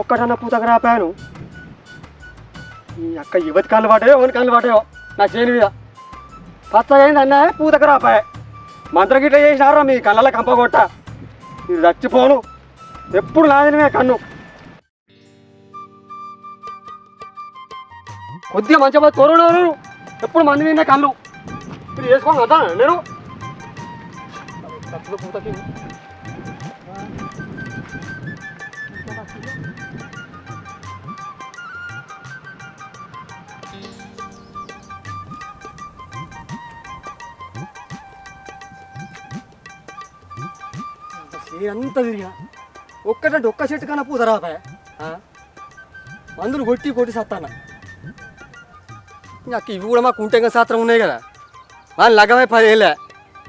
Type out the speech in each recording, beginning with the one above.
ఒక్కటన్నా పూతకు రాపాను. ఈ అక్క యువతి కళ్ళు పడ్డాయో ఓని కళ్ళు పడ్డాయో నా చేను మీద పచ్చగా అయింది అన్నా పూతకు రాపాయ. మంత్రం గిట్ల చేసినారా మీ కళ్ళ కంపగొట్ట. ఇది చచ్చిపోను, ఎప్పుడు నాదినమే కన్ను. కొద్దిగా మంచిగా తోరుడు ఎప్పుడు మంది మీద కళ్ళు మీరు వేసుకోండి కదా నేను పూతకి. అంతా తిరిగా ఒక్కటంటే ఒక్క చెట్టు కన్నా పూత రాపాయ. మందులు కొట్టి సత్తాన. అక్క ఇవి కూడా మాకు ఉంటే శాస్త్రం ఉన్నాయి కదా. వాళ్ళు లగమై 10 ఏళ్ళే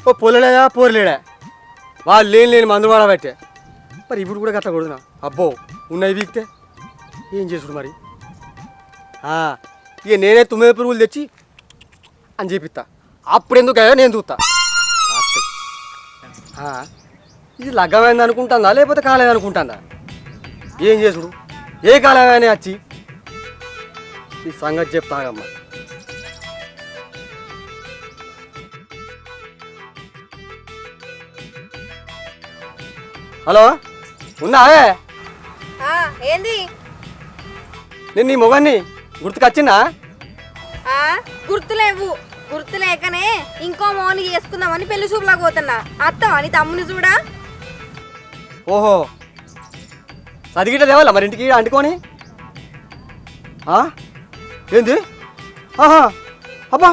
ఓ పొలలేదా పోరలేడా వాళ్ళు లేని మందులు వాడబట్టే. మరి ఇప్పుడు కూడా గట్లా కొడుతున్నా. అబ్బో ఉన్నాయి వీక్తే ఏం చేసుడు మరి. ఇక నేనే 9 పురుగులు తెచ్చి అని చెప్పిస్తా. అప్పుడు ఎందుకు అయ్యో నేను చూస్తా. ఇది లగ్గమైంది అనుకుంటుందా లేకపోతే కాలేదనుకుంటుందా? ఏం చేసుడు ఏ కాలమైనా వచ్చి ఈ సంగతి చెప్తాగమ్మా. హలో ఉన్నావే? ఏంది? నేను నీ మొగన్ని గుర్తుకొచ్చిందా? గుర్తులేవు. గుర్తు లేకనే ఇంకో మోని చేసుకుందామని పెళ్లి చూపులాగా పోతున్నా. అత్తవా నీ తమ్ముని చూడా? ఓహో చదిగిట లేవాలా మరి ఇంటికి అంటుకొని? ఏంది? అబ్బా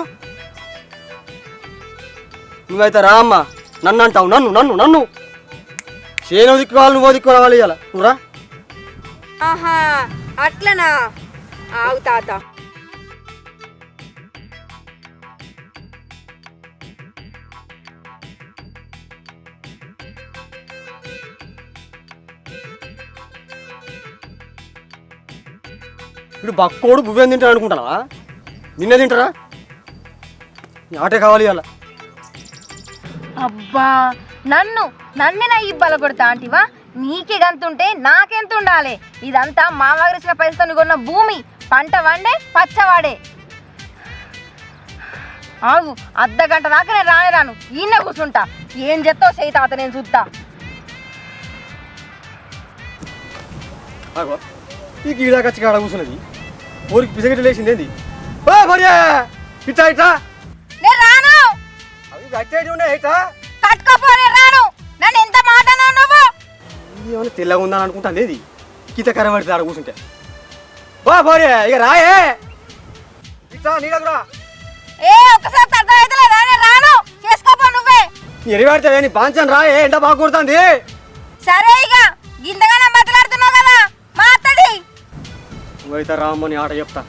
నువ్వైతే రా అమ్మా. నన్ను అంటావు? నన్ను నన్ను నన్ను చేను దిక్కువాలి నువ్వు దిక్కురావాలి ఇవాళ నువ్వురా. ఆహా అట్లనా? ఆవు తాత. ఇప్పుడు బక్కోడు బువ్వేం తింటాడు అనుకుంటావా? నిన్నే తింటారా? ఆటే కావాలి ఇవాళ. అబ్బా నన్ను నా ఇబ్బంది కొడతా అంటివా? నీకే గంతుంటే నాకెంత ఉండాలి? ఇదంతా మామగారిసిన పైసలు కొన్న భూమి. పంట వండే పచ్చవాడే. ఆగు అర్ధగంట దాకా నేను రాను. ఈయన కూర్చుంటా. ఏం చెప్తావు చేయి తాత, నేను చూస్తా. ఈ గీడాకచ్చి కాడ కూర్చున్నది ఊరికి పిసగట్టు లేచింది. ఏంది ఇట్లా ఇట్లా నేను రాను. అవి గట్టి ఉన్నాయి ఇట్లా కట్టుకోపోనే రాను. నన్ను ఎంత మాట్లాడినావు నువ్వు? ఏమైనా తెల్లగా ఉందని అనుకుంటాను. ఏది గీత కర్ర పడితే ఆడ కూర్చుంటే ఇక రాయే ఇట్లా నీడకురా. ఒక్కసారి అర్థమైతలేదా? నేను రాను. చేసుకోపో నువ్వే. ఎరివాడితే నీ బాంచని రాయే. ఎండ బాగా కొడుతుంది. సరే ఇక గింతగానే బతలాడుతున్నావు కదా మాట్లాడి. నువ్వైతే రామ్మని ఆట చెప్తా.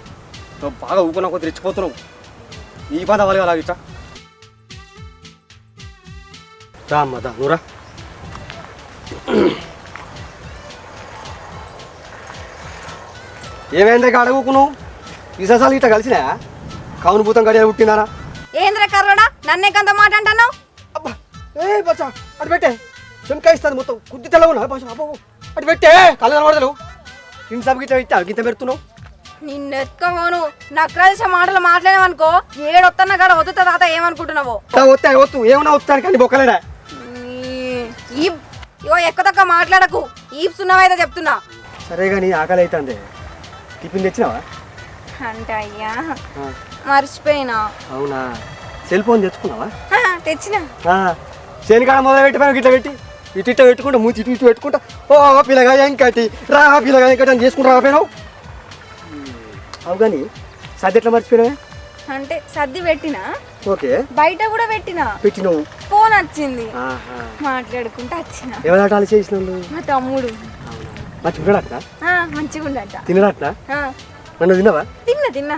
నువ్వు బాగా ఊపుకున్నా కొద్ది రెచ్చిపోతున్నావు. ఈ పద వాళ్ళు అలా ఇట్లా రామ్మ దా నువ్వురా. ఏమైందా అడుగుకున్నావు? విశేషాలు ఇట్లా కలిసినా కౌను భూతం గడియలు పుట్టిందానా? ఏంద్ర కర్రోడా నన్నే కంత మాట అంటున్నావు? అబ్బా బచ్చా అటు పెట్టే. చెంకా ఇస్తుంది మొత్తం కుద్ది తెల్లగా ఉన్నా బా. అబ్బో అటు పెట్టే కళ్ళు కనబడతావు. ఇంటి సభ గిట్ట పెట్టా గింత పెడుతున్నావు. నిన్నెత్తుకోను నాకు కలిసి మాటలు మాట్లాడేవనుకో ఏడొత్తన్న కాడ వద్దుతా తాత. ఏమనుకుంటున్నావు? వస్తాయి వద్దు ఏమన్నా వస్తాను కానీ బొక్కలేడా. ఇవో ఎక్కువ తక్కువ మాట్లాడకు. ఈప్సున్నావైతే చెప్తున్నా. సరే కానీ ఆకలి అవుతుంది. టిఫిన్ తెచ్చినావా? అంటే అయ్యా మర్చిపోయినా. అవునా? సెల్ ఫోన్ తెచ్చుకున్నావా? తెచ్చినా. శనికాడ మొదలు పెట్టిపోయినా గిట్ల పెట్టి ఇటు ఇట్ట పెట్టుకుంటా మూతి ఇటు ఇటు పెట్టుకుంటా. ఓ పిల్లగా ఎంకటి రా పిల్లగా ఎంకటి అని చేసుకుంటా రాపోయినావు. అవు కానీ సర్ది ఎట్లా మర్చిపోయినావే? అంటే సర్ది పెట్టినా. ఓకే బయట కూడా పెట్టినావు. ఫోన్ వచ్చింది మాట్లాడుకుంటా వచ్చిన. ఎవరాటాలు చేసినావు? మా తమ్ముడు. మంచిగా మంచిగా ఉండట. తినడట్నా? నన్ను తిన్నావా? తిన్నా.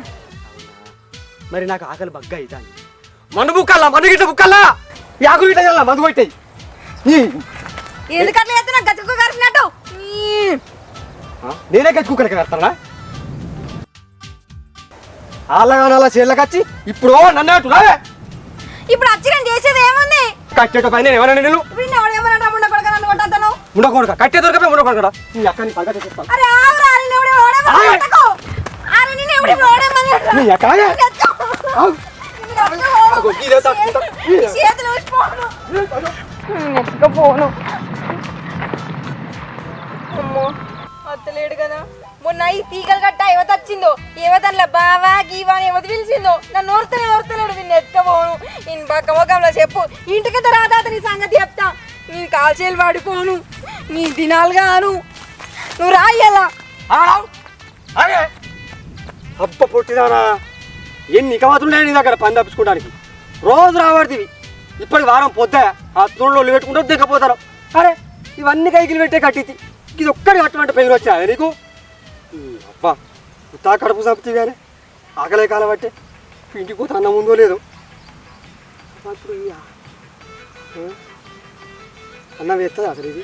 మరి నాకు ఆకలి బగ్గా అవుతాను. మందు బుక్కల్లా మందు గిట్ల బుక్కల్లా యాకు గిట్ల చల్లా మందు కొట్టాయి. ఎందుకట్లా చేస్తున్నా గచ్చుకు కరిచినట్టు? నేనే గచ్చుకు కనుక కడతానా? అలా చీళ్ళకచ్చి ఇప్పుడు నన్ను రావే. ఇప్పుడు వచ్చి నేను చేసేది ఏముంది? కట్టేట పైన ఎవరైనా నేను కొట్టేస్తాను. ఉండకూడక కట్టే దొరకపోయి ఉండకూడదు నీ అక్కని పగ చేస్తాను అరే ఆగురా, నిన్ను ఎవడు ఓడేమని పట్టుకో. అరే నిన్ను ఎవడు ఓడేమని పట్టుకో. నీ అక్క చేతులు ఊసిపోను. ఎత్తుకపోను. అమ్మో అత్తలేడు కదా. మొన్న ఈ తీగలు గట్ట ఎవత వచ్చిందో, ఎవతన్లా బావా గీవా అని ఎవరు పిలిచిందో, నన్ను ఓర్తలేడు. నిన్ను ఎత్తుకపోను. నేను పక్క ముఖంలో చెప్పు, ఇంటికైతే రాదాత నీ సంగతి చెప్తా. నేను కాల్చేలు పడిపోను, నీ దినాలు గాను. నువ్వు రాయ్యలా అబ్బ పొట్టిదానా ఎన్ని కవాతులున్నాయి నీ దగ్గర పని తప్పించుకోవడానికి. రోజు రాబడుతుంది. ఇప్పటికి వారం పొద్దా ఆ తోళ్ళు పెట్టుకుంటూ దిగపోతారు. అరే ఇవన్నీ కైకిలు పెట్టే కట్టింది. ఇది ఒక్కడి కట్టమంటే పెయిన్ వచ్చాయి నీకు. అబ్బా ఉత్తా కడుపు చంపుతుంది కానీ ఆకలే కాలబట్టే ఇంటికి పోతే అన్నం ఉందో లేదు. అప్పుడు అన్నం వేస్తుంది అసలు ఇది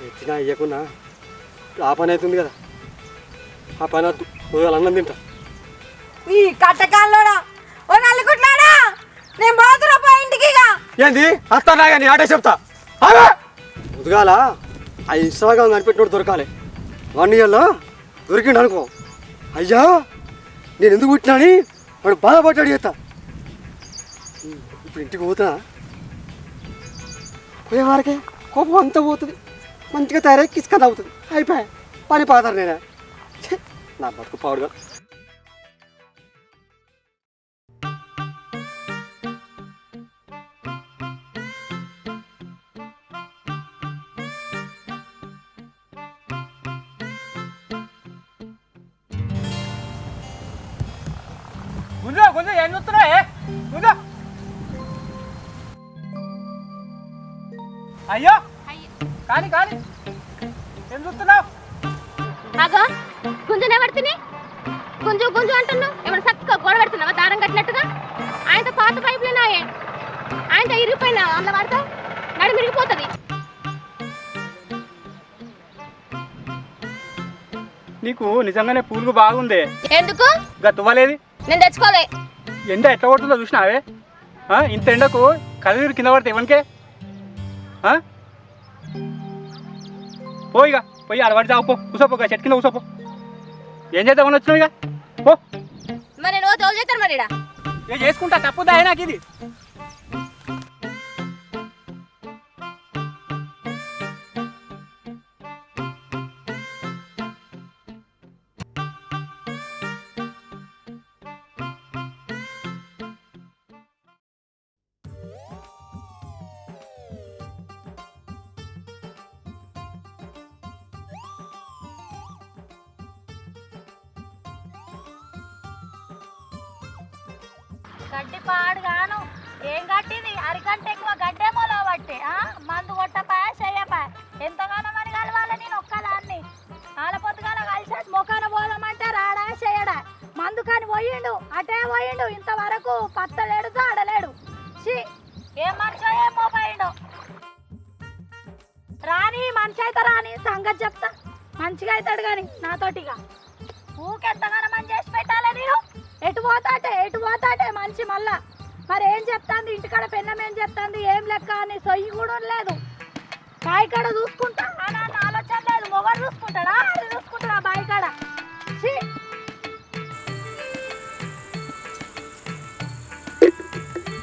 ఎత్తినా ఇవ్వకున్నా ఆ పని అవుతుంది కదా. ఆ పని వద్దు ఉదయాలు అన్నం తింటా. ఈ కట్టకాల్లోడా ఓ నల్లికుట్లాడా, నేను పోతున్నా పో ఇంటికి. ఏంది అత్తనా కానీ ఆటే చెప్తా. ఉదగాల ఆ ఇన్స్టాగ్రామ్ కనిపెట్టినోడు దొరకాలి. 1 ఇయర్లో దొరికిండు అనుకో, అయ్యా నేను ఎందుకు పుట్టినా అని వాడు బాధపడ్డాడు. చేస్తా ఇప్పుడు ఇంటికి పోతున్నా. పోయేవారికే కోపం అంతా పోతుంది. మంచిగా తయారై కిసుకది అవుతుంది. అయిపోయా పని పాతారు నేనే. నా బతుకు పాడుగా. కొంచెం ఏం చూస్తున్నావే? అయ్యో కానీ కానీ ఏం చూస్తున్నావు? అగో గుంజునే పడుతుంది. గుంజు అంటున్నావు. ఏమైనా చక్కగా గోడ పెడుతున్నావా దారం కట్టినట్టుగా? ఆయనతో పాత పైపులేనాయే, ఆయనతో ఇరిగిపోయినా అందులో పడతావు, నడు మిరిగిపోతుంది. నీకు నిజంగానే పూలుగు బాగుంది. ఎందుకు గతువ్వలేది? నేను తెచ్చుకోలే. ఎండ ఎట్లా కొడుతుందో చూసినావే? ఇంత ఎండకు కళ్ళు కింద పడితే ఇవ్వనికే పోయిగా పోయి అలవాటు చావు. కూసోపో చెట్టు కింద కూసోపో. ఏం చేద్దామని వచ్చినావు ఇక పో. మరి నేను తోలు చేస్తాను. మరి ఏం చేసుకుంటా తప్పుదా నాకు ఇది. గడ్డి పాడుగాను ఏం కట్టింది? అరికంటే ఎక్కువ గడ్డేమో లోబట్టే మందు కొట్టపాయ చెయ్యపాయ. ఎంతగానో మరి కలవాలి నేను ఒక్కదాన్ని. ఆలపొద్దుగాల కలిసి మొఖాన పోదామంటే రాడా చెయ్యడా. మందు కాని పోయిండు, అటే పోయిండు. ఇంతవరకు పత్తలేడు ఆడలేడు. ఏం మనిషి ఏమో పోయిండు. రాని మనిషి అయితే రాని సంగతి చెప్తా. మంచిగా అవుతాడు కానీ నాతోటిగా ఊకెంతగానో మంచి చేసి పెట్టాలి. నేను ఎటు పోతాటే మనిషి మళ్ళా. మరి ఏం చెప్తాంది ఇంటికాడ పెన్నం ఏం చెప్తాంది ఏం లెక్క అని సొయ్యి కూడా లేదు. బాయి కాడ చూసుకుంటా అని ఆలోచన లేదు. మొగడు చూసుకుంటాడా అది చూసుకుంటాడా బాయి కాడ?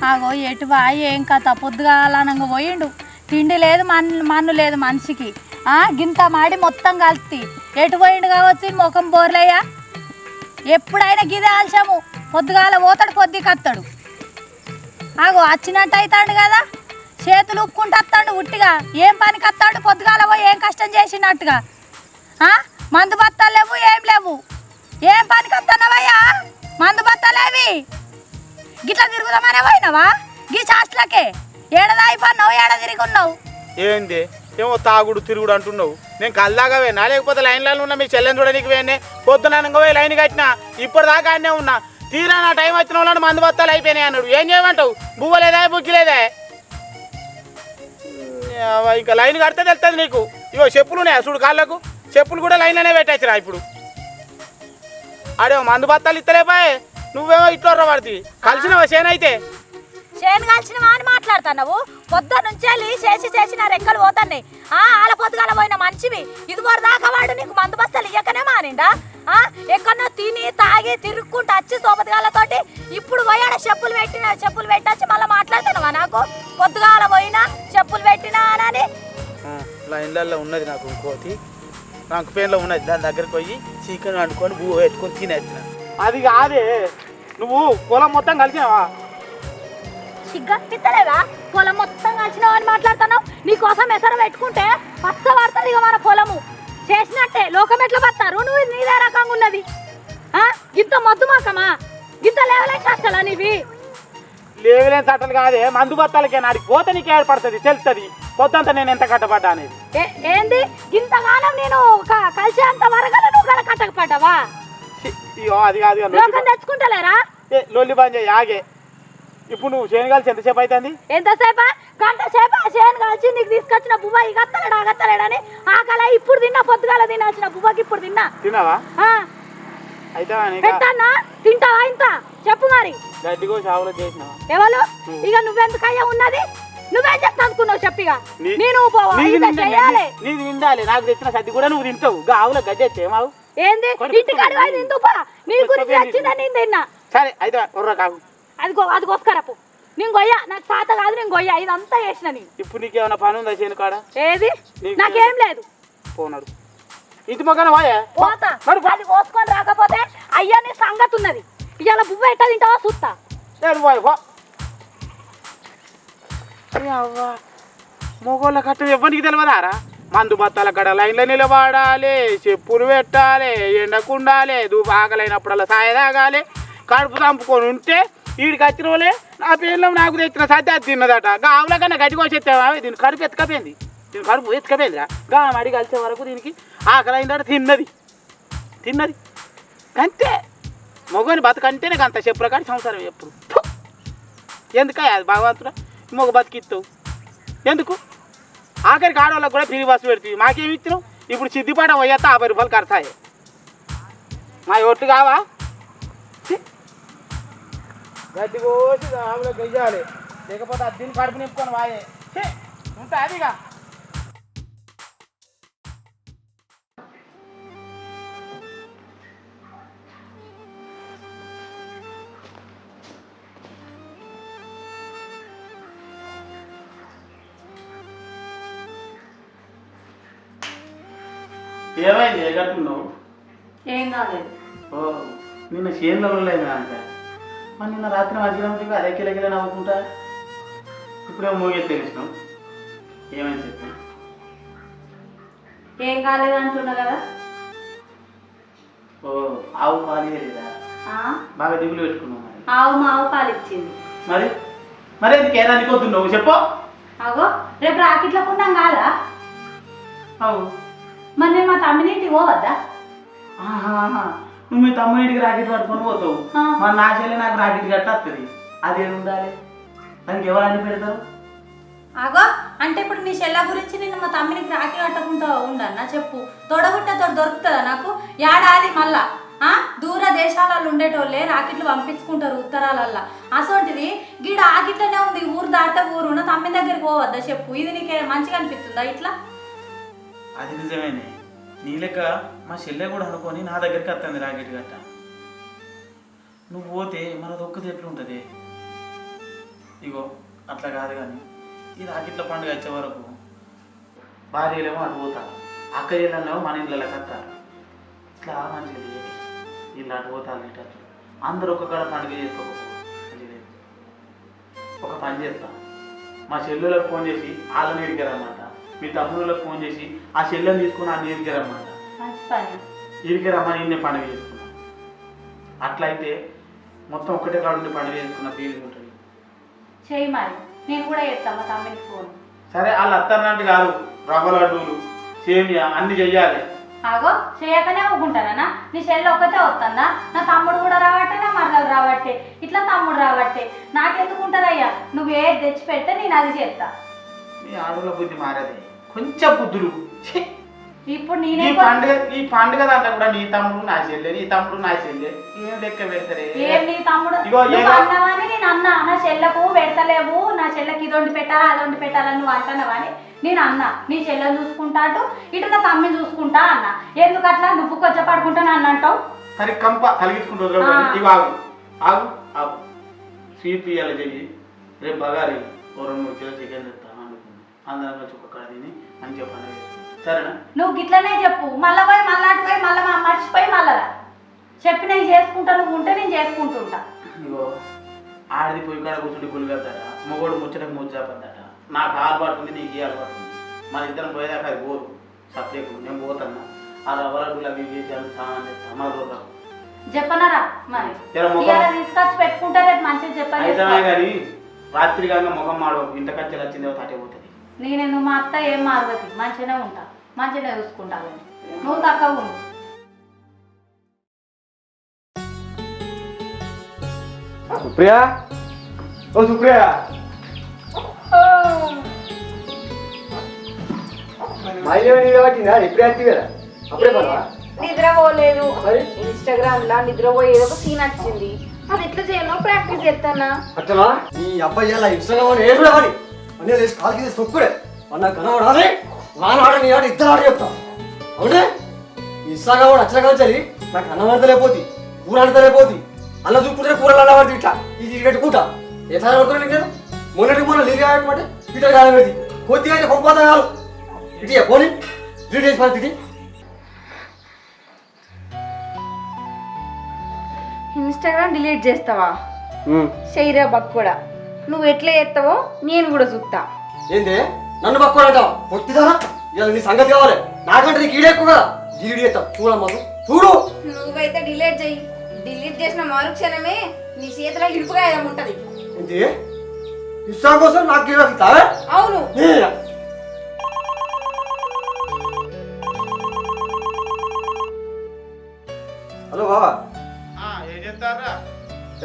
ఆగో ఎటు బాయి ఏం కథ పొద్దుగాలనంగా పోయిండు. తిండి లేదు మన్ను లేదు మనిషికి. గింత మాడి మొత్తం కలిసి ఎటు పోయిండు కావచ్చు. ముఖం బోర్లేయా. ఎప్పుడైనా గిదే ఆల్చాము. పొద్దుగాల పోతాడు పొద్దు కత్తాడు. ఆగో వచ్చినట్టు అవుతాడు కదా. చేతులు ఉప్పుకుంటూ వస్తాడు ఉట్టిగా. ఏం పనికి వస్తాడు పొద్దుగాల పోయి ఏం కష్టం చేసినట్టుగా. మందు బత్తాలు లేవు ఏం లేవు. ఏం పనికి వస్తున్నావయ్యా? మందు బత్తాలేవి గిట్లా తిరుగుదామనే పోయినావా? గీ చాస్ట్లకే ఏడదాయిపోన్నావు, ఏడ తిరిగి ఉన్నావు. ఏంది ఏమో తాగుడు తిరుగుడు అంటున్నావు. నేను కల్లాగా పోయినా లేకపోతే లైన్లలో ఉన్నా. మీ చెల్లెని చూడడానికి పోయినా పొద్దున పోయి లైన్ కట్టినా. ఇప్పటిదాకా అన్నీ ఉన్నా. తీరా నా టైం వచ్చిన వాళ్ళని మందు బత్తాలు అయిపోయినాయి అన్నాడు. ఏం చేయమంటావు? బువ్వలేదా బుక్కిలేదా? ఇంకా లైన్ కడితే తెలుస్తుంది నీకు. ఇగో చెప్పులు ఉన్నాయా చూడు కాళ్ళకు. చెప్పులు కూడా లైన్లోనే పెట్టచ్చురా. ఇప్పుడు ఆడేమో మందు బత్తాలు ఇస్తలేపాయే, నువ్వేమో ఇట్లా పడుతుంది. కలిసినవా సేనైతే చేను కాల్చినవా అని మాట్లాడుతున్నావు. పొద్దున్న నుంచి వెళ్ళి చేసి నా రెక్కలు పోతున్నాయి. ఆల పొద్దుగాల పోయిన మనిషివి ఇదివరకు దాకా వాడు నీకు మందు బస్తాలు ఇయ్యకనే మానిండా? ఎక్కడో తిని తాగి తిరుక్కుంటూ వచ్చి సోపతిగాలతోటి ఇప్పుడు పోయాడ చెప్పులు పెట్టొచ్చి మళ్ళీ మాట్లాడుతున్నావా? నాకు పొద్దుగాల పోయినా చెప్పులు పెట్టినా అని లైన్లలో ఉన్నది నాకు ఇంకోటి నాకు పేర్లో ఉన్నది. దాని దగ్గరికి పోయి చికెన్ వండుకొని బూ పెట్టుకొని తినేసిన. అది కాదే, నువ్వు పొలం మొత్తం కలిసినావా? సిగ్గనిపిస్తలేదా? పొలం మొత్తం కలిసినావు అని మాట్లాడుతున్నావు. నీకోసం ఎసరు పెట్టుకుంటే పచ్చ పడుతుంది ఇక మన పొలము. చేసినట్టే లోకం ఎట్లా పడతారు? నువ్వు నీదే రకంగా ఉన్నది. ఇంత మొద్దు మాకమా, ఇంత లేవలే కష్టాలా నీవి? లేవులేని చట్టలు కాదే, మందు బత్తాలకే నాడికి పోతే నీకు ఏర్పడుతుంది, తెలుస్తుంది పొద్దంతా నేను ఎంత కట్టపడ్డా అనేది. ఏంది ఇంతగానం నేను కలిసేంత వరగల నువ్వు కూడా కట్టకపోయావా? అది కాదు లోకం తెచ్చుకుంటలేరా? లొల్లి బంద్ చేయి ఆగే. ఇప్పుడు నువ్వు చేను కలిసి ఎంతసేపు అవుతుంది? ఎంతసేపా? గంట సేపా చేను కలిసి నీకు తీసుకొచ్చిన బువ్వ ఇక అత్తలేడని ఆకలి ఇప్పుడు తిన్నా. పొద్దుగాల తినాల్సిన బువ్వకి ఇప్పుడు తిన్నావా? అయితే పెట్టన్నా తింటావా? ఇంత చెప్పు మరి. గడ్డిగో చావులో చేసినావా? ఎవరు ఇక నువ్వెందుకయ్యా ఉన్నది? నువ్వేం చెప్తా అనుకున్నావు చెప్పిగా? నేను నీది తిండాలి. నాకు తెచ్చిన సద్ది కూడా నువ్వు తింటావు. ఆవులో గడ్డి అయితే ఏమావు ఏంది ఇంటికాడు తిందుపా? నీ గురించి వచ్చిందా? నేను తిన్నా. సరే అయితే ఉర్ర కావు అది కోసుకరపు. నేను గొయ్య, నాకు సాత కాదు, నేను గొయ్య. ఇదంతా చేసిన నేను. ఇప్పుడు నీకేమైనా పని ఉందా చేను కాడ? ఏది నాకేం లేదు. పోనాడు ఇంటి మొక్కన పోతా. అది కోసుకొని రాకపోతే అయ్యా నీ సంగతి ఉన్నది. ఇవాళ బువ్వ ఎట్లా తింటావా చూస్తా. మొగోళ్ళ కట్ట ఎవరికి తెలియదారా? మందు బత్తాల కడ లైన్లో నిలబడాలి, చెప్పులు పెట్టాలి, ఎండకుండాలి, ఆకలైనప్పుడల్లా సాయ తాగాలి, కడుపు చంపుకొని ఉంటే వీడికి వచ్చిన వాళ్ళే నా పేర్లో నాకు తెచ్చిన సద్ది అది తిన్నదట. ఆవుల కన్నా గడ్డి కోసేస్తావా? దీని కడుపు ఎత్తుకపోయింది, దీని కడుపు ఎత్తుకపోయిందిరా. మడి కలిసే వరకు దీనికి ఆకలైందట తిన్నది అంతే. మొగని బతుకంటేనే అంత చెప్పుల కాడి సంసారం ఎప్పుడు. ఎందుకయ్యా అది భగవంతుడా మొగ బతికిస్తావు ఎందుకు? ఆఖరికి ఆడవాళ్ళకి కూడా ఫ్రీ బస్సు పెడుతుంది. మాకేమి ఇచ్చినావు? ఇప్పుడు సిద్ధిపాట పోయేస్తా 50 రూపాయలు ఖర్చాయి. మా ఒట్టు కావా? గడ్డి కోసి ఆవులో గెయ్యాలి, లేకపోతే అది దీన్ని కడుపు నింపుకొని వాయే ఉంటా అదిగా. ఏమైంది ఎగట్టున్నావు? ఏం కాలేదు. ఓ నిన్న చేనులో లేదు అంట. మరి నిన్న రాత్రి మధ్యాహ్నం అదే కిలకిల నవ్వుకుంటా ఇప్పుడే మూగే తెలిసినావు. ఏమైంది చెప్పు. ఏం కాలేదు అంటున్నా కదా. ఓ ఆవు పాలు లేదా? బాగా దిగులు పెట్టుకున్నావు. మరి ఆవు మా ఆవు పాలు ఇచ్చింది. మరి ఎందుకు ఏదానికి వద్దున్నావు చెప్పు. అగో రేపు రాకెట్లో కొన్నాం కాదా? అవు మరి నేను మా తమ్మినింటికి పోవద్దా? నువ్వు మీ తమ్ముడింటికి రాకెట్ పట్టుకొని పోతావు. మరి నా చెల్లి నాకు రాకెట్ గట్ట వస్తుంది. అదేమి ఉండాలి? దానికి ఎవరు అన్ని పెడతారు? అగో అంటే ఇప్పుడు నీ చెల్ల గురించి నేను మా తమ్మినికి రాఖీ కట్టకుండా ఉండన్నా చెప్పు. తోడబుట్ట తోడు దొరుకుతుందా నాకు? ఏడాది మళ్ళా దూర దేశాలలో ఉండేటోళ్ళే రాకెట్లు పంపించుకుంటారు ఉత్తరాలల్లా. అసోంటిది గీడ ఆకిట్లనే ఉంది. ఊరు దాటే ఊరు నా తమ్మి దగ్గరికి పోవద్దా చెప్పు. ఇది నీకే మంచిగా అనిపిస్తుందా ఇట్లా? అది నిజమేనే. నీ లెక్క మా చెల్లె కూడా అనుకొని నా దగ్గరికి వస్తుంది రాకెట్ గట్ట. నువ్వు పోతే మనది ఒక్కది ఎట్లుంటుంది? ఇగో అట్లా కాదు కానీ ఈ రాకెట్ల పండుగ వచ్చే వరకు భార్యలేమో అటు పోతారు, అక్క ఇళ్ళనేమో మన ఇళ్ళకి వస్తారు. ఇట్లా మంచిది వీళ్ళు అటు పోతారు ఇటు అందరూ ఒక్కక్కడ పండుగ చేసుకోకపోతే ఒక పని చేస్తాం. మా చెల్లెలకు ఫోన్ చేసి వాళ్ళని ఇడికారన్నమాట. మీ తమ్ముళ్ళకి ఫోన్ చేసి ఆ చెల్లెని తీసుకుని ఆ ఇడికారన్నమాట. ఇడికి రమ్మని నేను పండుగ చేసుకున్నాను. అట్లయితే మొత్తం ఒక్కటే కాడు పండుగ చేసుకున్న ఫీలింగ్ ఉంటుంది. చెయ్యి మరి నేను కూడా చేస్తాను మా తమ్ముడికి ఫోన్. సరే వాళ్ళు అత్తన్నట్టు కాదు, రవ్వ లడ్డూలు సేమియా అన్ని చెయ్యాలి. ఆగో చేయకనే ఊకుంటానా? నీ చెల్లి ఒక్కతే వస్తుందా? నా తమ్ముడు కూడా రావట్టే, నా మరదలు రావట్టే, ఇట్లా తమ్ముడు రావట్టే. నాకెందుకుంటుందయ్యా? నువ్వు ఏది తెచ్చి పెడితే నేను అది చేస్తా. నీ ఆడల బుద్ధి మారదే, కొంచెం బుద్ధులు. ఇప్పుడు ఈ నేనే పండుగ దాంట్లో కూడా నీ తమ్ముడు నా చెల్లె నీ తమ్ముడు నా చెల్లె ఏం లెక్క పెడతారే ఏం నీ తమ్ముడు ఇగో నువ్వు అన్నావని నేను అన్నా నా చెల్లకు పెడతలేవు నా చెల్లెకి ఇది వండి పెట్టాలా అది వండి పెట్టాలని నువ్వు అంటున్నావని నేను అన్నా నీ చెల్లెని చూసుకుంటా అటు ఇటు నా తమ్మిని చూసుకుంటా అన్నా ఎందుకు అట్లా నువ్వు కొంచెం పడుకుంటాను అన్న అంటావు సరే కంప కలిగించుకుంటూ ఇవి ఆగు ఆగు ఆగు స్వీట్ ఇయ్యాలి చెయ్యి రేపు బగారి 2-3 కిలో చికెన్ తెస్తాను అనుకున్నాను అందరం వచ్చి ఒక కాడ తిని మంచిగా పండుగ చేసుకుంటాం సరేనా నువ్వు గిట్లనే చెప్పు మళ్ళా పోయి మళ్ళా అటు పోయి మళ్ళీ మర్చిపోయి మళ్ళా చెప్పినవి చేసుకుంటా నువ్వు ఉంటే నేను చేసుకుంటుంటా ఇగో ఆడిది పొయ్యి కాడ కూర్చుంటే గుళ్ళు కడతాడ మొగోడు ముచ్చటకు ముచ్చాపడ్డాట నాకు ఆలుబాటు ఉంది నీకు ఈ ఆలుబాటు ఉంది మన ఇద్దరం పోయేదాకా అది పోదు సబ్జెక్ట్ నేను పోతున్నా ఆ రవ్వలడ్డులు అవి చేసాను సామాన్ చేస్తాను మన రోజు చెప్పనరా మరి తీసుకొచ్చి పెట్టుకుంటే రేపు మంచిగా చెప్పాలి కానీ రాత్రి కాగా ముఖం మాడు ఇంత ఖర్చులు వచ్చిందో తాటే పోతుంది నేను మా అత్త ఏం మారవతి మంచిగానే ఉంటా మంచిగానే చూసుకుంటా నువ్వు తక్కువ ఉండు సుప్రియా ఓ సుప్రియా మైలు పట్టిందా ఎప్పుడే వచ్చి కదా అప్పుడే పడవా నిద్రపోలేదు మరి? ఇన్స్టాగ్రామ్ లా నిద్రపోయే ఏదో ఒక సీన్ వచ్చింది అది ఎట్లా చేయను ప్రాక్టీస్ చేస్తానా అట్లా ఈ అబ్బాయి అలా ఇన్స్టాగ్రామ్ ఏడుడా పని అన్నీ లేచి కాలుకి తీసి తొక్కుడే అన్న కనబడాలి నానాడ నీ ఆడ ఇద్దరు ఆడ చెప్తా అవునే ఇన్స్టాగ్రామ్ కూడా అట్లా కాల్చాలి నాకు అన్నం ఆడతలేపోతుంది కూర ఆడతలేపోతుంది అల్ల చూపుకుంటే కూరలు అలా పడుతుంది ఇట్లా ఇది పెట్టుకుంటా ఏ సార్ పడుతున్నాను నేను మొన్న లీడ్ కాకపోతే ఇట్లా కాలేదు కొద్దిగా అయితే పంపాతా కాదు ఇటు పోనీ లీడ్ చేసి పరిస్థితి ఇన్స్టాగ్రామ్ డిలీట్ చేస్తావా చేయరా బక్కుడా నువ్వు ఎట్లా చేస్తావో నేను కూడా చూస్తా ఏంది నన్ను పక్కోడంటావు పొట్టిదారా ఇలా నీ సంగతి కావాలి నాకంటే నీకు ఈడే ఎక్కువ కదా ఈడి చేస్తావు చూడమ్మా చూడు నువ్వైతే డిలీట్ చెయ్యి డిలీట్ చేసిన మరుక్షణమే నీ చేతిలో ఇడుపుగా ఏముంటది ఏంటి ఇష్టం కోసం నాకు ఇస్తావే అవును హలో బాబా ఏం చెప్తారా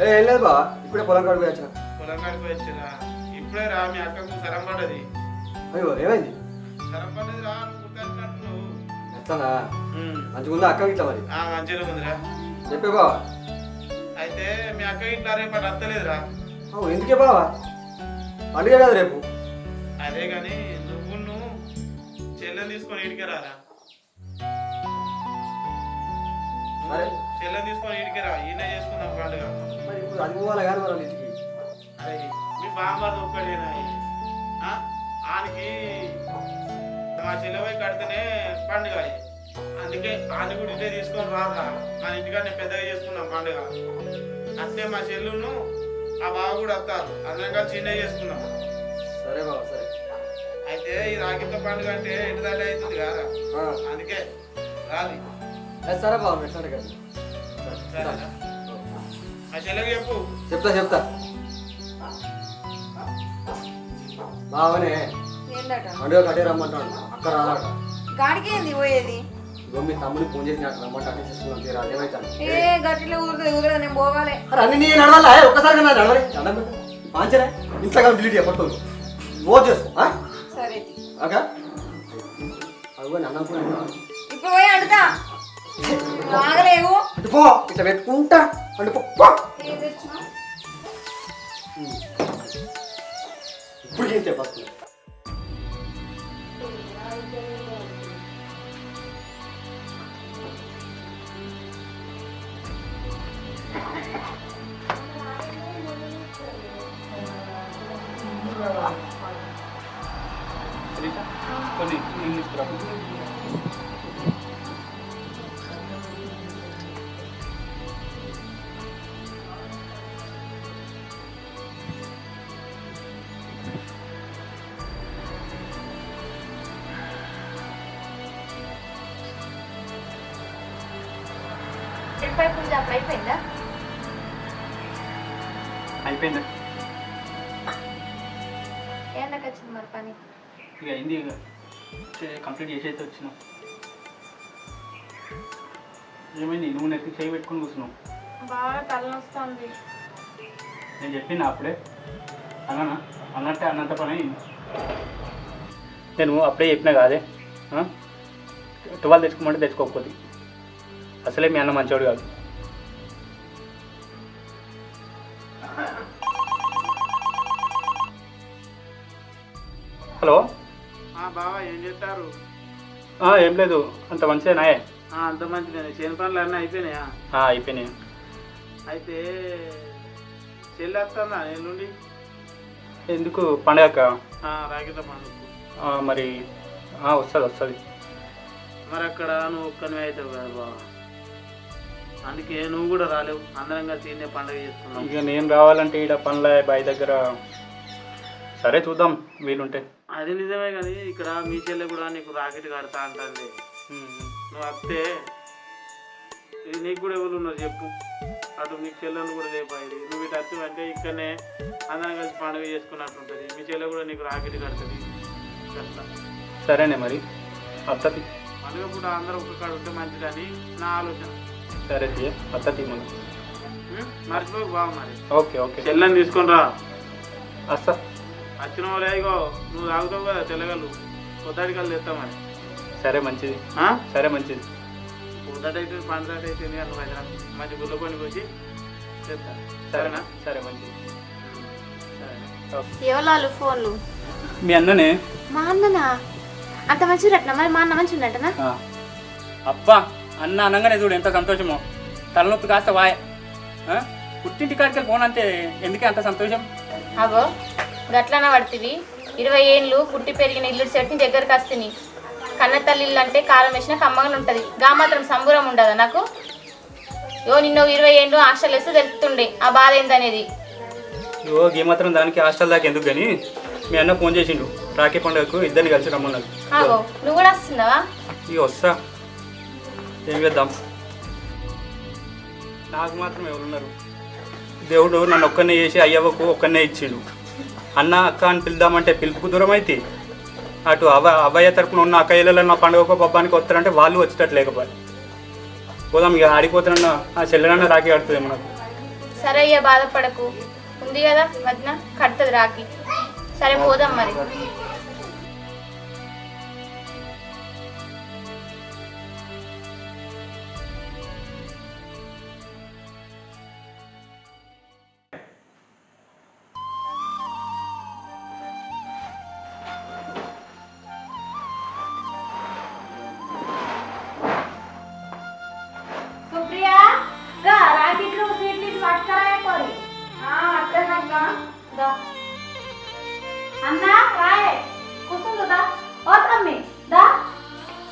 ఏం లేదు బాబా ఇప్పుడే పొలం కాడికి పోయి వచ్చిన పొలం కాడికి వచ్చిరా ఇప్పుడే రా మీ అక్కకు సరం పడ్డది అయ్యో ఏమైంది సరం పడ్డది రా నువ్వు గుర్తొచ్చినట్టు నువ్వు ఎట్లానా మంచిగుందా అక్క ఇట్లా మరి మంచిగా ఉందిరా చెప్పే బాబా అయితే మీ అక్క ఇట్లా రేపు అటు వస్తలేదురా అవును ఎందుకే బాబా పండుగ కదా రేపు అదే కానీ నువ్వు చెల్లెని తీసుకొని ఇంటికి రారా సరే చెల్లెని తీసుకొని ఇంటికి రా ఈయన చేసుకుందాం పండుగ మరి ఇప్పుడు అది పోవాలి కానీ మనం ఇంటికి అరే మీ బామ్మది ఒక్కడేనా ఆనికి మా చెల్లెపై కడితేనే పండుగ అందుకే ఆని కూడా ఇంటే తీసుకొని రారా మన ఇంటికాడ పెద్దగా చేసుకున్నాం పండుగ అంతే మా చెల్లును ఆ బావ కూడా వస్తారు అందరం కలిసి చిన్న చేసుకుందాం సరే బాబా సరే అయితే ఈ రాగితో పండుగ అంటే ఎటు దాటి అవుతుంది కదా అందుకే రాది సరే బాబా ఎట్లా కదా సరేనా మా చెల్లెకి చెప్పు చెప్తా బావనే ఏందట పండుగ కట్టే రమ్మంటాడు అక్కడ రాదట గాడికి ఏంది పోయేది మీ తమ్ముడిని ఫోన్ చేసి నాకు రమ్మంటే అట్టే చేసుకున్నాం తీరా అదేమైతాను ఏ గట్టిలో ఊరుతుంది నేను పోవాలి అరే అన్ని నీ నడవాలా ఒక్కసారి నా నడవలే దండం పెట్టు పాంచరే ఇన్స్టాగ్రామ్ డిలీట్ చేయబట్టు ఓట్ చేసుకో సరే ఓకే అదిగో అన్నం కూడా ఇప్పుడు పోయి అడుగుతా ఆగలేవు అటు పో ఇట్లా పెట్టుకుంటా అంటే పో ఏం తెచ్చినా ఇప్పుడు ఏం చెప్పచ్చు కొన్ని ఇంగ్లీష్ పూజ అప్పుడు అయిపోయిందా అయిపోయింది ఏంటకి వచ్చింది మరి పని ఇక అయింది ఇక కంప్లీట్ చేసి అయితే వచ్చినాం ఏమైంది నువ్వు నెత్తి చేయి పెట్టుకొని కూర్చున్నావు బాగా తలనొస్తుంది నేను చెప్పిన అప్పుడే అన్నానా అన్నట్టే అన్నంత పని అయింది నేను అప్పుడే చెప్పినా కాదే తువాలు తెచ్చుకోమంటే తెచ్చుకోకపోతే అసలే మీ అన్న మంచోడు కాదు. హలో బావా ఏం చేస్తారు? ఏం లేదు, అంత మంచిదేనాయే? అంత మంచిదే. చేను పనులు అన్నీ అయిపోయినాయా? అయిపోయినాయి. అయితే చెల్లి వస్తుందా ఎల్లుండి? ఎందుకు పండగక? రాగిత పండుగ. మరి వస్తుంది. మరి అక్కడ నువ్వు ఒక్కనివే అవుతావు కదా బావా, అందుకే నువ్వు కూడా రాలేవు. అందరం కలిసి ఈయనే పండుగ చేసుకున్నాం. ఇక నేను రావాలంటే ఇక్కడ పనుల బాయ్ దగ్గర. సరే చూద్దాం వీలుంటే. అది నిజమే కానీ ఇక్కడ మీ చెల్లె కూడా నీకు రాకెట్ కడతా అంటుంది. నువ్వు వస్తే నీకు కూడా ఎవరు ఉన్నారు చెప్పు, అటు మీ చెల్లెని కూడా లేపాయి. నువ్వు ఇటు వచ్చి అంటే ఇక్కడనే అందరం కలిసి పండుగ చేసుకున్నట్టుంటుంది. మీ చెల్లె కూడా నీకు రాకెట్ కడుతుంది. అట్లా సరేనే మరి అత్తది పండుగ పూట అందరూ ఒక్క కాడ ఉంటే మంచిదని నా ఆలోచన. సరే తీయ అత్తది మనం మర్చిపోకు బావ. మరి ఓకే ఓకే చెల్లెని తీసుకొని రా. వస్తా. వచ్చిన వాళ్ళు ఇగో నువ్వు తాగుతావు కదా తెల్లగలు, పొద్దాటికల్లు తెస్తా మరి. సరే మంచిది. సరే మంచిది. పొద్దాటైతే పండుగ అయితే నువ్వు అయితే మంచి గుళ్ళ కొని వచ్చి తెస్తా. సరేనా? సరే మంచిది. ఎవరు ఫోన్లు? మీ అన్ననే. మా అన్ననా? అంత మంచి రట్న మరి మా అన్న మంచి ఉన్నట్టనా? అబ్బా అన్న అనగానే చూడు ఎంత సంతోషమో. తలనొప్పి కాస్త వాయ్. పుట్టింటి కాడికి పోనంతే ఎందుకే అంత సంతోషం? అగో గట్లన పడుతుంది. 20 ఏళ్ళు పుట్టి పెరిగిన ఇల్లు చెట్టుని దగ్గరకు వస్తుంది. కన్న తల్లి ఇల్లు అంటే కాలం వేసిన కమ్మగా ఉంటుంది. గా మాత్రం సంబూరం ఉండదా నాకు? నిన్న 20 ఏళ్ళు హాస్టల్ వేస్తే తెలుస్తుండే ఆ బాధ ఏందనేది. ఈ మాత్రం దానికి హాస్టల్ దాకా ఎందుకు కానీ మీ అన్న ఫోన్ చేసిండు రాఖీ పండుగకు ఇద్దరిని కలిసి రమ్మన్నాడు. అగో నువ్వు కూడా వస్తున్నావా? ఇక వస్తా. ఏం చేద్దాం, నాకు మాత్రం ఎవరున్నారు? దేవుడు నన్ను ఒక్కనే చేసి అయ్యవ్వకు ఒక్కనే ఇచ్చిండు. అన్న అక్క అని పిలుద్దామంటే పిలుపుకు దూరం అయితే అటు అవ్వయ్య తరపున ఉన్న అక్కయ్యలలో నా పండుగకు పబ్బానికి వస్తారంటే వాళ్ళు వచ్చేటట్టు లేకపోయి పోదాం. ఇక ఆడిపోతానన్న ఆ చెల్లెనన్న రాఖీ కడుతుంది మనకు. సరే అయ్యా బాధపడకు, ఉంది కదా వదిన కడుతుంది రాఖీ. సరే పోదాం మరి. సుప్రియా గా రాకెట్లు స్వీట్లు పట్టుకరాయే కోరి. అన్నా రాయే కూర్చుందా? ఓ తమ్మి దా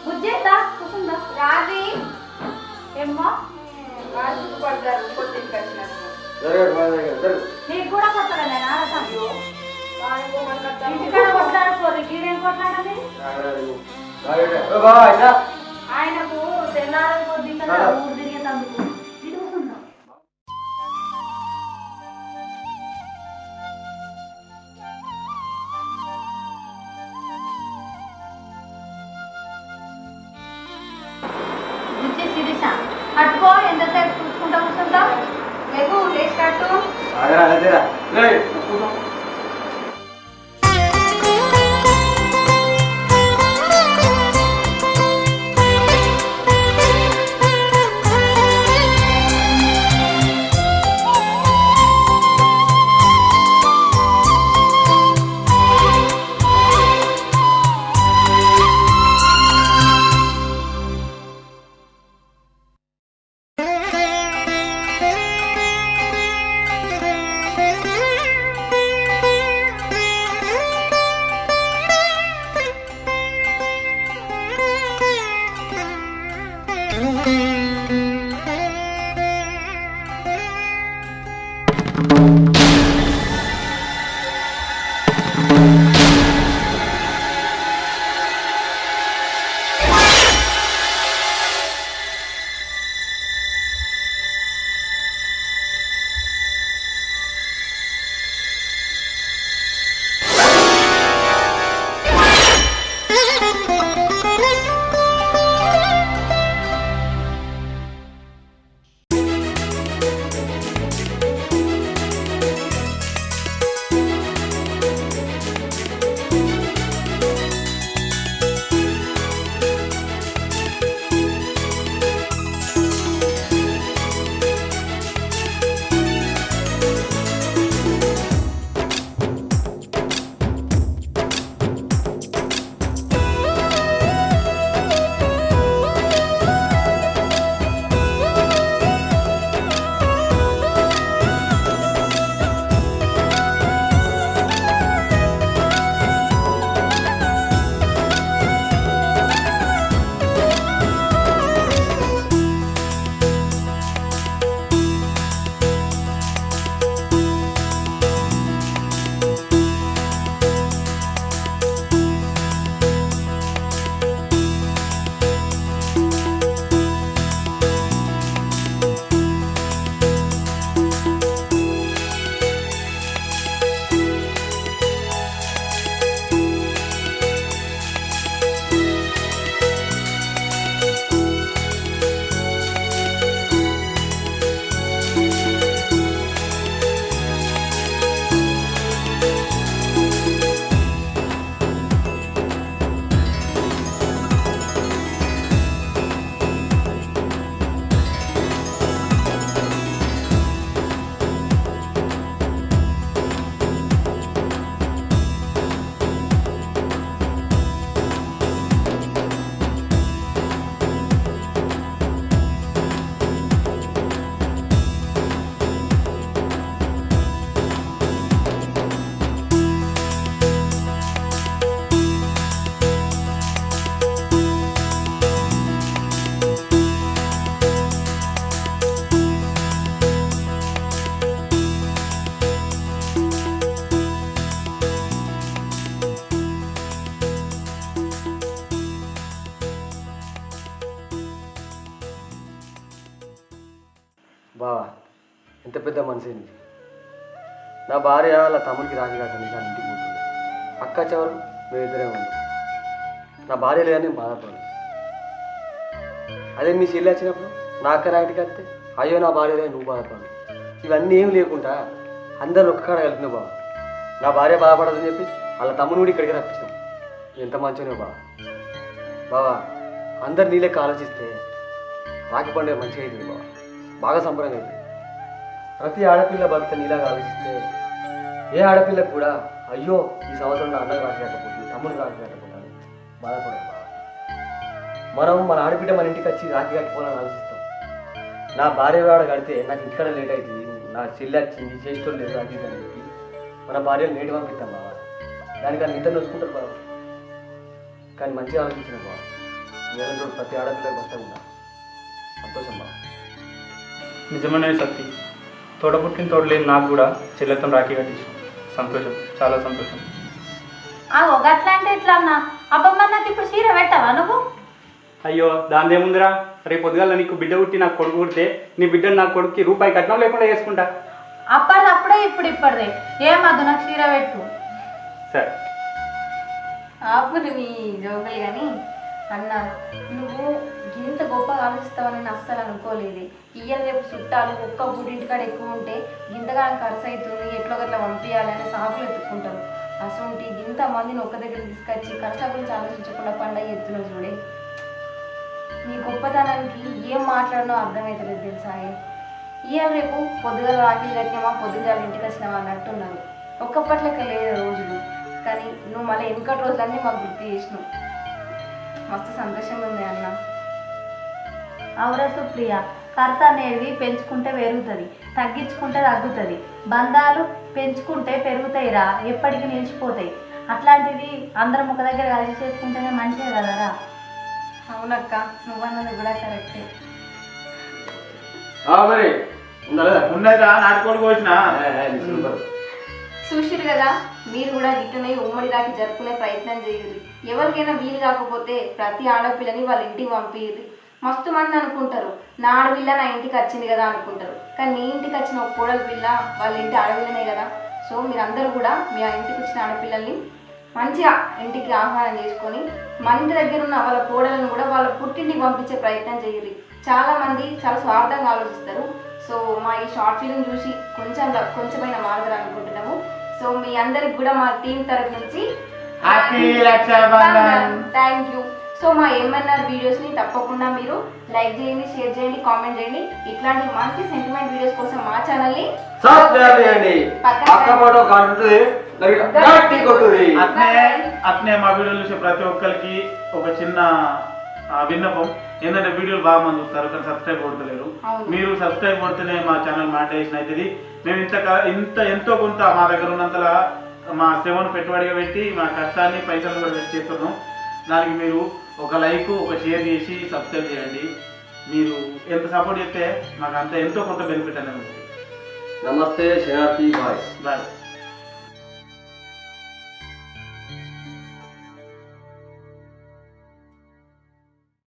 బుజ్జి దా కూర్చుందా? రాజీ ఏమో నీకు కూడా కొత్తగా ఇంటికాడ కొట్లాడుకోరు. గీడేం కొట్లాడాలి? ఆయనకు తెల్లారి కొద్ది కదా ఊరు తిరిగేందుకు. ఇది కూర్చుందాం. బుజ్జి శిరీష కట్టుకో. ఎంతసేపు చూసుకుంటా కూర్చుంటాం? లేకు లేచి కట్టు. బావా ఎంత పెద్ద మనిషి నీకు. నా భార్య వాళ్ళ తమ్ముడికి రాజు కట్టని కానీ ఇంటికి పోతుంది. అక్క చెవరు మేము ఇద్దరే ఉన్నాం. నా భార్య లేదని నేను బాధపడను. అదే మీ చెల్లి వచ్చినప్పుడు నా అక్క నా ఇంటికి వస్తే అయ్యో నా భార్య లేదు నువ్వు బాధపడను. ఇవన్నీ ఏం లేకుండా అందరిని ఒక్కకాడ కలిపినావు బావ. నా భార్య బాధపడదని చెప్పి వాళ్ళ తమ్ముని కూడా ఇక్కడికి రప్పించాం. ఎంత మంచిగా బావ. బావా అందరు నీ లెక్క ఆలోచిస్తే రాఖీ పండుగ మంచిగా అవుతుంది బావ. బాగా సంబరంగా అవుతుంది. ప్రతి ఆడపిల్ల భర్త నీలాగా ఆలోచిస్తే ఏ ఆడపిల్లకు కూడా అయ్యో ఈ సంవత్సరం నా అన్నకు రాఖీ కట్టకపోతుంది తమ్ముడు రాఖీ కట్టకపోతాను బాధపడదు బావ. మనం మన ఆడపిల్ల మన ఇంటికి వచ్చి రాఖీ కట్టుకోవాలని ఆలోచిస్తాం. నా భార్య వాడ కడితే నాకు ఇంటికాడ లేట్ అవుతుంది, నా చెల్లి వచ్చింది చేసేటోళ్ళు లేదు అది అని చెప్పి మన భార్యలు లేట్ పంపిస్తాం బావ. దానికన్నా ఇద్దరు నొచ్చుకుంటారు బావ. కానీ మంచిగా ఆలోచించిన బావ. నేను ప్రతి ఆడపిల్లకి భర్త ఉందా సంతోషం బావ. నిజమనే సత్తి, తోడబుట్టిన తోడలేని నాకు కూడా చెల్లెతో రాఖీ కట్టించు. సంతోషం, చాలా సంతోషం. గట్లా అంటే ఎట్లా అన్నా? అబ్బమ్మ నాకు ఇప్పుడు చీర పెట్టవా నువ్వు? అయ్యో దానిదేముందిరా, రేపు పొద్దుగాల నీకు బిడ్డ పుట్టి నాకు కొడుకు పుడితే నీ బిడ్డను నా కొడుక్కి రూపాయి కట్నం లేకుండా చేసుకుంటా. అప్పటిదప్పుడే ఇప్పుడే ఏమద్దు నాకు చీర పెట్టు. సరే ఆపుని మీ జోకులు కానీ అన్న నువ్వు ఇంత గొప్పగా ఆలోచిస్తావని నేను అస్సలు అనుకోలేదు. ఇయ్యాల రేపు చుట్టాలు ఒక్క పుట్టింటికాడ ఎక్కువ ఉంటే ఇంతగా ఖర్చు అవుతుంది ఎట్లో గట్లా పంపించాలని సాకులు ఎత్తుకుంటారు. అసలు ఇంతమందిని ఒక్క దగ్గర తీసుకొచ్చి ఖర్చుల గురించి ఆలోచించకుండా పండగ ఎత్తున్నావు చూడే. నీ గొప్పతనానికి ఏం మాట్లాడినో అర్థమవుతలేదు తెలుసా. ఇయ్యాల రేపు పొద్దుగల రాఖీలు కట్టినామా పొద్దుగాల ఇంటికి వచ్చినామా అన్నట్టున్నారు. ఒక్కప్పట్లకి లేదు రోజులు, కానీ నువ్వు మళ్ళీ వెనుకటి రోజులన్నీ మాకు గుర్తు చేసినావు. మస్తు సంతోషంగా ఉంది అన్న. అవురా సుప్రియ, ఖర్చు అనేది పెంచుకుంటే పెరుగుతుంది, తగ్గించుకుంటే తగ్గుతుంది. బంధాలు పెంచుకుంటే పెరుగుతాయిరా, ఎప్పటికీ నిలిచిపోతాయి. అట్లాంటిది అందరం ఒక దగ్గర కలిసి చేసుకుంటేనే మంచిదే కదరా. అవునక్క, నువ్వన్నది కూడా కరెక్టే. మరి ఉన్నదా నాటుకోడు కోసిన చూసిరు కదా, మీరు కూడా గిట్టనే ఉమ్మడి రాకి జరుపుకునే ప్రయత్నం చేయరు. ఎవరికైనా వీలు కాకపోతే ప్రతి ఆడపిల్లని వాళ్ళ ఇంటికి పంపియ్యి. మస్తు మంది అనుకుంటారు నా ఆడపిల్ల నా ఇంటికి వచ్చింది కదా అనుకుంటారు, కానీ నీ ఇంటికి వచ్చిన ఒక కోడల పిల్ల వాళ్ళ ఇంటి ఆడపిల్లనే కదా. సో మీరందరూ కూడా మీ ఇంటికి వచ్చిన ఆడపిల్లల్ని మంచిగా ఇంటికి ఆహ్వానం చేసుకొని మన ఇంటి దగ్గర ఉన్న వాళ్ళ కోడలను కూడా వాళ్ళ పుట్టింటికి పంపించే ప్రయత్నం చేయరు. చాలామంది చాలా స్వార్థంగా ఆలోచిస్తారు. సో మా ఈ షార్ట్ ఫిల్మ్ చూసి కొంచెమైనా మారుతారు అనుకుంటున్నాము. సో మీ అందరికి కూడా మా టీం తరఫు నుంచి థ్యాంక్ యూ. సో మా ఎంఎన్ఆర్ వీడియోస్ని తప్పకుండా మీరు లైక్ చేయండి, షేర్ చేయండి, కామెంట్ చేయండి. ఇట్లాంటి మంచి సెంటిమెంట్ వీడియోస్ కోసం మా ఛానల్ని అట్నే మా వీడియోలు చూసే ప్రతి ఒక్కరికి ఒక చిన్న విన్నపం ఏంటంటే వీడియోలు బాగా మంది చూస్తారు కానీ సబ్స్క్రైబ్ కొడతలేరు. మీరు సబ్స్క్రైబ్ కొడితేనే మా ఛానల్ మానిటైజేషన్ అవుతుంది. మేము ఎంతో కొంత మా దగ్గర ఉన్నంతలా మా శ్రమను పెట్టుబడిగా పెట్టి మా కష్టాన్ని పైసలు కూడా పెట్టి చేస్తున్నాం. దానికి మీరు ఒక లైక్ ఒక షేర్ చేసి సబ్స్క్రైబ్ చేయండి. మీరు ఎంత సపోర్ట్ చేస్తే మాకు అంత ఎంతో కొంత బెనిఫిట్ అనేది ఉంటుంది. నమస్తే శనార్థి బాయ్. బాయ్.